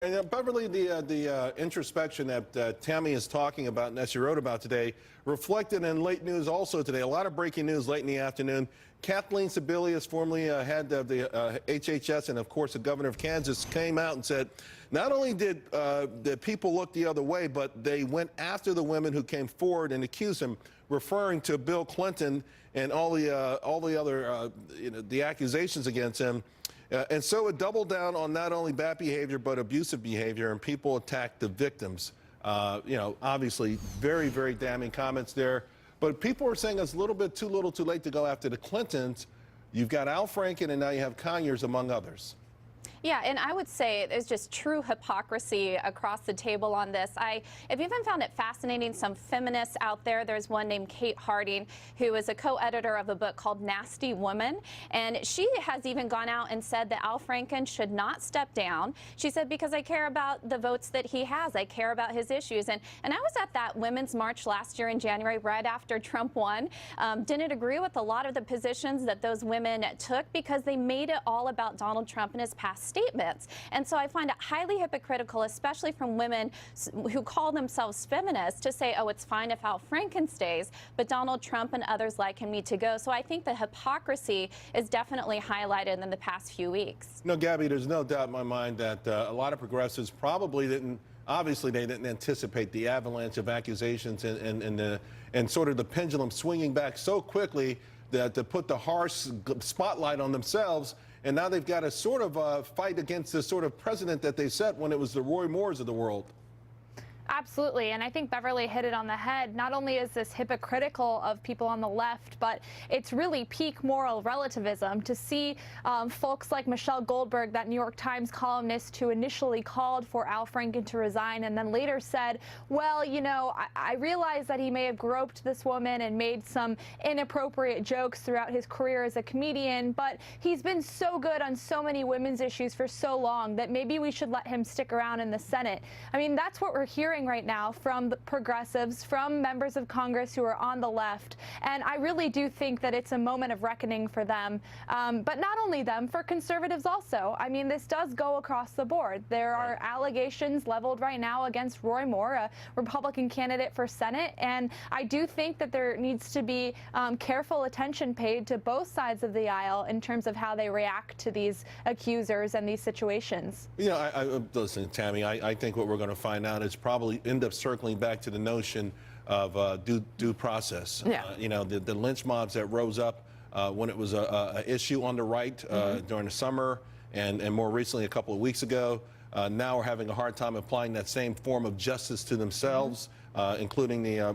And Beverly, the introspection that Tammy is talking about and that she wrote about today reflected in late news also today. A lot of breaking news late in the afternoon. Kathleen Sebelius, formerly head of the HHS and, of course, the governor of Kansas, came out and said not only did the people look the other way, but they went after the women who came forward and accused him, referring to Bill Clinton and all the other the accusations against him. And so it doubled down on not only bad behavior, but abusive behavior, and people attacked the victims. Obviously, very, very damning comments there. But people are saying it's a little bit too little too late to go after the Clintons. You've got Al Franken, and now you have Conyers, among others. Yeah, and I would say there's just true hypocrisy across the table on this. I've even found it fascinating. Some feminists out there, there's one named Kate Harding, who is a co-editor of a book called Nasty Woman, and she has even gone out and said that Al Franken should not step down. She said, because I care about the votes that he has. I care about his issues. And I was at that women's march last year in January, right after Trump won. Didn't agree with a lot of the positions that those women took because they made it all about Donald Trump and his past statements. And so I find it highly hypocritical, especially from women who call themselves feminists, to say, oh, it's fine if Al Franken stays, but Donald Trump and others like him need to go. So I think the hypocrisy is definitely highlighted in the past few weeks. No, Gabby, there's no doubt in my mind that a lot of progressives probably didn't. Obviously, they didn't anticipate the avalanche of accusations and sort of the pendulum swinging back so quickly that to put the harsh spotlight on themselves. And now they've got to sort of fight against this sort of precedent that they set when it was the Roy Moores of the world. Absolutely, and I think Beverly hit it on the head. Not only is this hypocritical of people on the left, but it's really peak moral relativism to see folks like Michelle Goldberg, that New York Times columnist who initially called for Al Franken to resign and then later said, well, you know, I realize that he may have groped this woman and made some inappropriate jokes throughout his career as a comedian, but he's been so good on so many women's issues for so long that maybe we should let him stick around in the Senate. I mean, that's what we're hearing right now from the progressives, from members of Congress who are on the left. And I really do think that it's a moment of reckoning for them. But not only them, for conservatives also. I mean, this does go across the board. There are allegations leveled right now against Roy Moore, a Republican candidate for Senate. And I do think that there needs to be careful attention paid to both sides of the aisle in terms of how they react to these accusers and these situations. You know, listen, Tammy, I think what we're going to find out is probably end up circling back to the notion of due process. Yeah. The lynch mobs that rose up when it was an issue on the right during the summer and more recently a couple of weeks ago. Now we're having a hard time applying that same form of justice to themselves, including the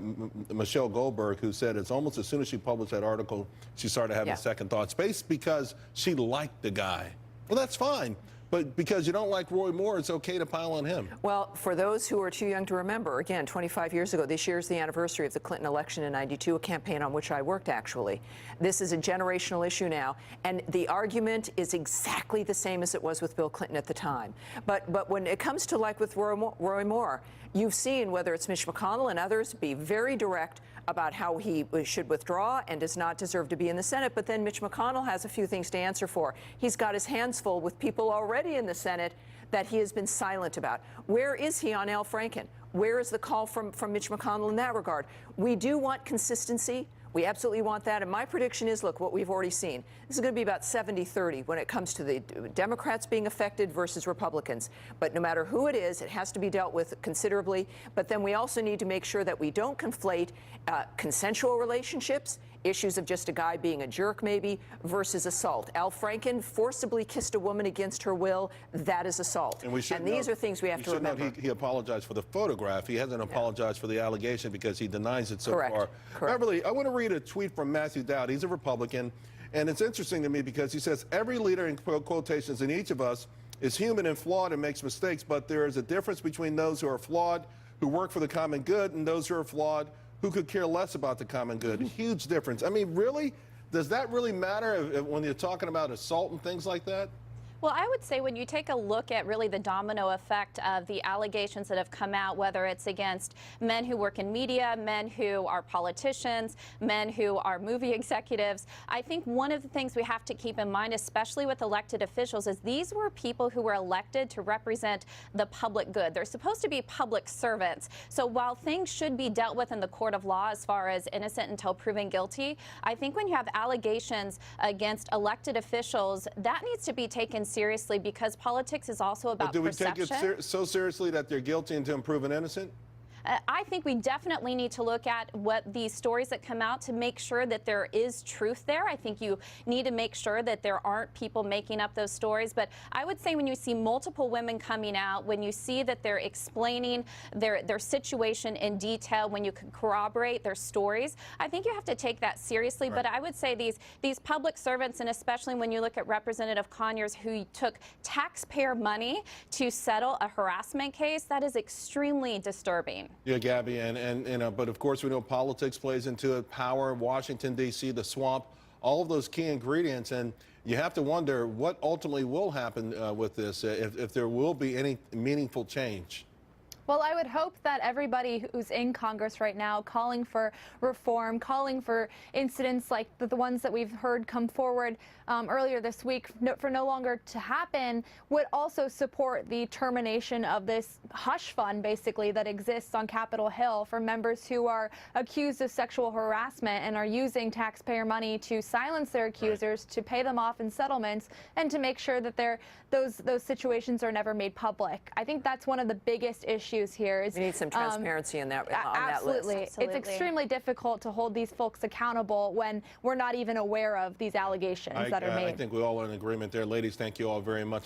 Michelle Goldberg, who said it's almost as soon as she published that article, she started having second thoughts, based because she liked the guy. Well, that's fine. But because you don't like Roy Moore, it's okay to pile on him. Well, for those who are too young to remember, again, 25 years ago, this year is the anniversary of the Clinton election in '92, a campaign on which I worked, actually. This is a generational issue now, and the argument is exactly the same as it was with Bill Clinton at the time. But when it comes to, like with Roy Moore, you've seen, whether it's Mitch McConnell and others, be very direct about how he should withdraw and does not deserve to be in the Senate. But then Mitch McConnell has a few things to answer for. He's got his hands full with people already in the Senate that he has been silent about. Where is he on Al Franken? Where is the call from Mitch McConnell in that regard? We do want consistency. We absolutely want that. And my prediction is, look, what we've already seen. This is going to be about 70-30 when it comes to the Democrats being affected versus Republicans. But no matter who it is, it has to be dealt with considerably. But then we also need to make sure that we don't conflate consensual relationships, issues of just a guy being a jerk maybe, versus assault. Al Franken forcibly kissed a woman against her will. That is assault. And these are things we have to remember. He apologized for the photograph. He hasn't apologized for the allegation because he denies it so far. Correct. Beverly, I want to read a tweet from Matthew Dowd. He's a Republican. And it's interesting to me because he says, every leader, in quotations, in each of us is human and flawed and makes mistakes, but there is a difference between those who are flawed, who work for the common good, and those who are flawed, who could care less about the common good. Huge difference. I mean, really? Does that really matter when you're talking about assault and things like that? Well, I would say when you take a look at really the domino effect of the allegations that have come out, whether it's against men who work in media, men who are politicians, men who are movie executives, I think one of the things we have to keep in mind, especially with elected officials, is these were people who were elected to represent the public good. They're supposed to be public servants. So while things should be dealt with in the court of law as far as innocent until proven guilty, I think when you have allegations against elected officials, that needs to be taken seriously, because politics is also about perception. Do we take it so seriously that they're guilty until proven innocent? I think we definitely need to look at what these stories that come out to make sure that there is truth there. I think you need to make sure that there aren't people making up those stories. But I would say when you see multiple women coming out, when you see that they're explaining their situation in detail, when you can corroborate their stories, I think you have to take that seriously. Right. But I would say these public servants, and especially when you look at Representative Conyers, who took taxpayer money to settle a harassment case, that is extremely disturbing. Yeah, Gabby, and but of course we know politics plays into it, power, Washington, D.C., the swamp, all of those key ingredients, and you have to wonder what ultimately will happen with this, if there will be any meaningful change. Well, I would hope that everybody who's in Congress right now calling for reform, calling for incidents like the ones that we've heard come forward earlier this week for no longer to happen, would also support the termination of this hush fund, basically, that exists on Capitol Hill for members who are accused of sexual harassment and are using taxpayer money to silence their accusers, to pay them off in settlements, and to make sure that those situations are never made public. I think that's one of the biggest issues here. We need some transparency in that, on that list. Absolutely. It's extremely difficult to hold these folks accountable when we're not even aware of these allegations that are made. I think we all are in agreement there. Ladies, thank you all very much.